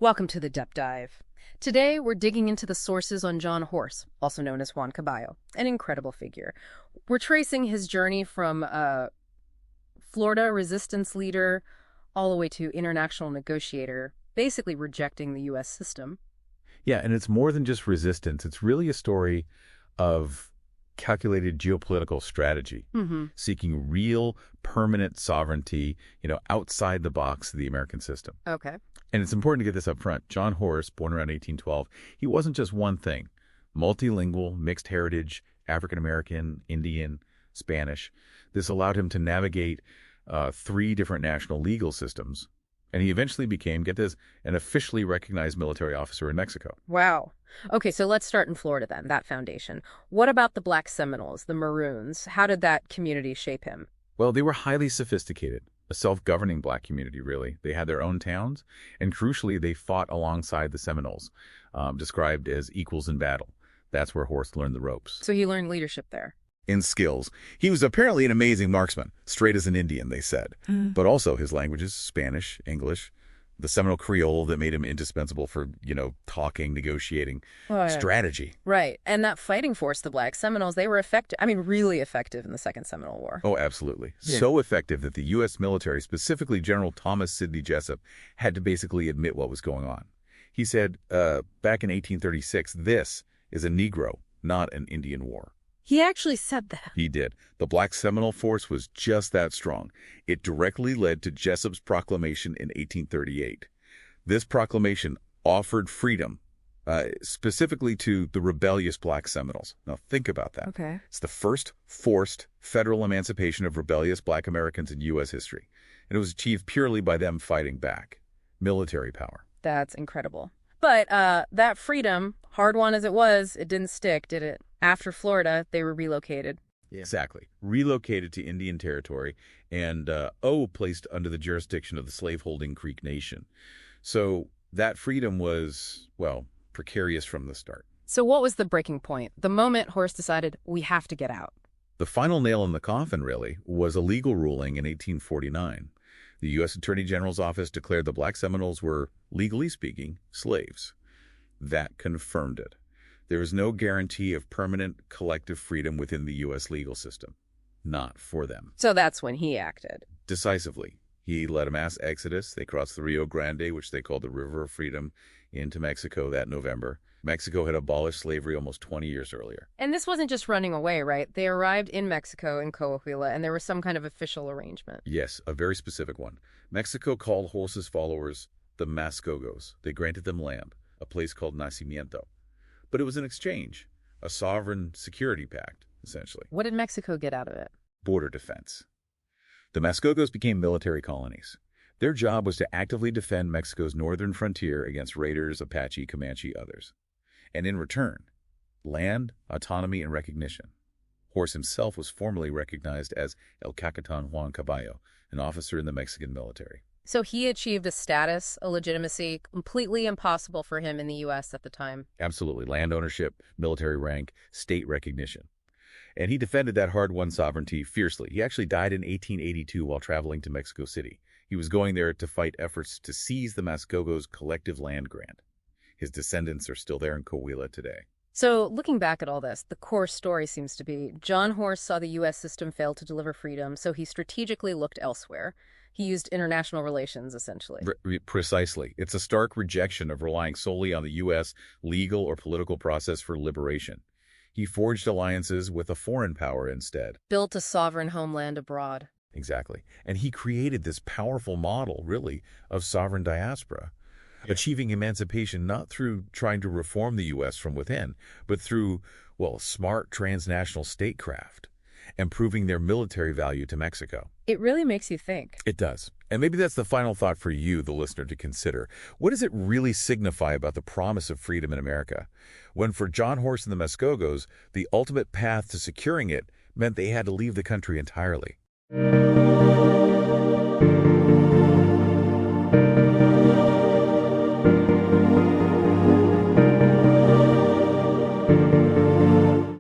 Welcome to the Depth Dive. Today, we're digging into the sources on John Horse, also known as Juan Caballo, an incredible figure. We're tracing his journey from Florida resistance leader all the way to international negotiator, basically rejecting the U.S. system. Yeah, and it's more than just resistance. It's really a story of calculated geopolitical strategy, seeking real permanent sovereignty, outside the box of the American system. Okay. And it's important to get this up front. John Horse, born around 1812, he wasn't just one thing. Multilingual, mixed heritage, African-American, Indian, Spanish. This allowed him to navigate 3 different national legal systems. And he eventually became, get this, an officially recognized military officer in Mexico. Wow. Okay, so let's start in Florida then, that foundation. What about the Black Seminoles, the Maroons? How did that community shape him? Well, they were highly sophisticated, a self-governing Black community, really. They had their own towns, and crucially, they fought alongside the Seminoles, described as equals in battle. That's where Horse learned the ropes. So he learned leadership there. In skills. He was apparently an amazing marksman, straight as an Indian, they said. But also his languages, Spanish, English, the Seminole Creole that made him indispensable for, talking, negotiating, strategy. Right. And that fighting force, the Black Seminoles, they were effective. I mean, really effective in the Second Seminole War. Oh, absolutely. Yeah. So effective that the U.S. military, specifically General Thomas Sidney Jessup, had to basically admit what was going on. He said, back in 1836, this is a Negro, not an Indian war. He actually said that. He did. The Black Seminole force was just that strong. It directly led to Jessup's proclamation in 1838. This proclamation offered freedom, specifically to the rebellious Black Seminoles. Now think about that. Okay. It's the first forced federal emancipation of rebellious Black Americans in U.S. history. And it was achieved purely by them fighting back. Military power. That's incredible. But that freedom, hard won as it was, it didn't stick, did it? After Florida, they were relocated. Yeah. Exactly. Relocated to Indian Territory and placed under the jurisdiction of the slaveholding Creek Nation. So that freedom was, precarious from the start. So what was the breaking point? The moment Horse decided, we have to get out. The final nail in the coffin, really, was a legal ruling in 1849. The U.S. Attorney General's office declared the Black Seminoles were, legally speaking, slaves. That confirmed it. There is no guarantee of permanent collective freedom within the U.S. legal system. Not for them. So that's when he acted. Decisively. He led a mass exodus. They crossed the Rio Grande, which they called the River of Freedom, into Mexico that November. Mexico had abolished slavery almost 20 years earlier. And this wasn't just running away, right? They arrived in Mexico, in Coahuila, and there was some kind of official arrangement. Yes, a very specific one. Mexico called Horse's followers the Mascogos. They granted them land, a place called Nacimiento. But it was an exchange, a sovereign security pact, essentially. What did Mexico get out of it? Border defense. The Mascogos became military colonies. Their job was to actively defend Mexico's northern frontier against raiders, Apache, Comanche, others. And in return, land, autonomy, and recognition. Horse himself was formally recognized as El Capitan Juan Caballo, an officer in the Mexican military. So he achieved a status, a legitimacy, completely impossible for him in the U.S. at the time. Absolutely. Land ownership, military rank, state recognition. And he defended that hard-won sovereignty fiercely. He actually died in 1882 while traveling to Mexico City. He was going there to fight efforts to seize the Mascogos' collective land grant. His descendants are still there in Coahuila today. So looking back at all this, the core story seems to be John Horse saw the U.S. system fail to deliver freedom, so he strategically looked elsewhere. He used international relations, essentially. Precisely. It's a stark rejection of relying solely on the U.S. legal or political process for liberation. He forged alliances with a foreign power instead. Built a sovereign homeland abroad. Exactly. And he created this powerful model, really, of sovereign diaspora, achieving emancipation not through trying to reform the U.S. from within, but through, smart transnational statecraft and proving their military value to Mexico. It really makes you think. It does. And maybe that's the final thought for you, the listener, to consider. What does it really signify about the promise of freedom in America, when for John Horse and the Mascogos, the ultimate path to securing it meant they had to leave the country entirely?